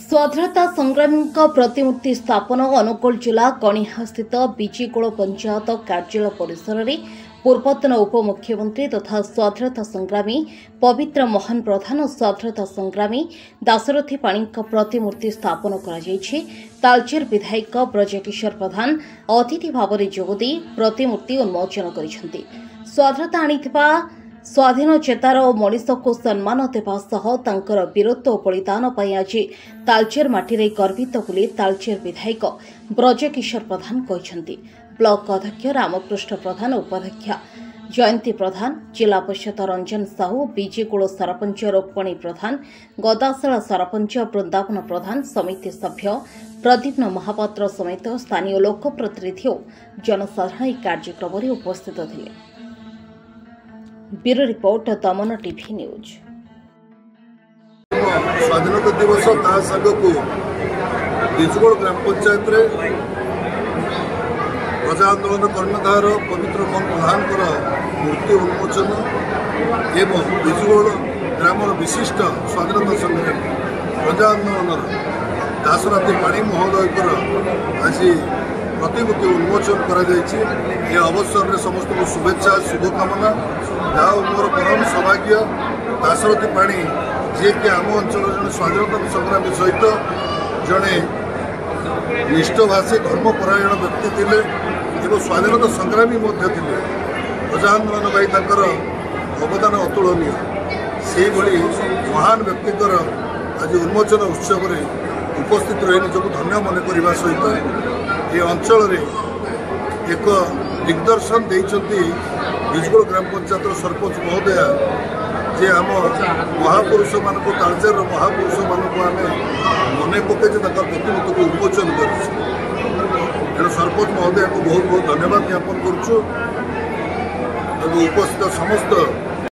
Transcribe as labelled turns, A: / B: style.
A: स्वाधीनता संग्रामी प्रतिमूर्ति स्थापन अनुगोल जिला कणिहा स्थित बीजीगोल पंचायत कार्यालय परिसर में पूर्वतन उपमुख्यमंत्री तथा स्वाधीनता संग्रामी पवित्र मोहन प्रधान और स्वाधीनता संग्रामी दाशरथी पाणी प्रतिमूर्ति स्थापन कर तालचेर विधायक ब्रजकिशोर प्रधान अतिथि भाव में जोगदे प्रतिमूर्ति उन्मोचन कर स्वाधीनता आनिथिबा स्वाधीन चेतार और मनीष को सम्मान देवा वीरत्व और बलिदान आज तालचेर माटी गर्वित बोली तालचेर विधायक ब्रजकिशोर प्रधान कहते। ब्लॉक अध्यक्ष रामकृष्ण प्रधान, उपाध्यक्ष जयंती प्रधान, जिला परिषद रंजन साहू, बीजीगोल सरपंच रुक्मणी प्रधान, गदाशाला सरपंच वृंदावन प्रधान, समिति सभ्य प्रदीप्न महापात्र समेत स्थानीय लोकप्रतिनिधि जनसाधारण कार्यक्रम में उपस्थित थे। ब्यूरो रिपोर्ट, दमन टीवी न्यूज।
B: स्वाधीनता दिवस को बीजीगोल ग्राम पंचायत प्रजा आंदोलन कर्णधार पवित्र मोहन प्रधान मूर्ति उन्मोचन एवं बीजीगोल ग्राम विशिष्ट स्वाधीनता संग्रामी प्रजा आंदोलन दाशरथी पाणी महोदय आज प्रतिमूर्ति उन्मोचन कर अवसर में समस्त को शुभेच्छा शुभकामना। जहाँ मोर परम सौभाग्य दाशरथी पाणी जी कि आम अंचल जड़े स्वाधीनता संग्रामी सहित जड़े निष्ठभाषी धर्मपरायण व्यक्ति थे एवं स्वाधीनता संग्रामी प्रजा आंदोलन भाई तर अवदान अतुलनीय से भली महान व्यक्तिर आज उन्मोचन उत्सव में उपस्थित रही निजक धन्य मन करने सहित ये अंचल एक दिग्दर्शन देती बीजीगोल ग्राम पंचायत सरपंच महोदया जे आम महापुरुष मान तालचेर महापुरुष मानक आम मन पकड़े प्रतिमूर्ति को उन्मोचन कर सरपंच महोदया को बहुत बहुत धन्यवाद ज्ञापन करुँ। उपस्थित समस्त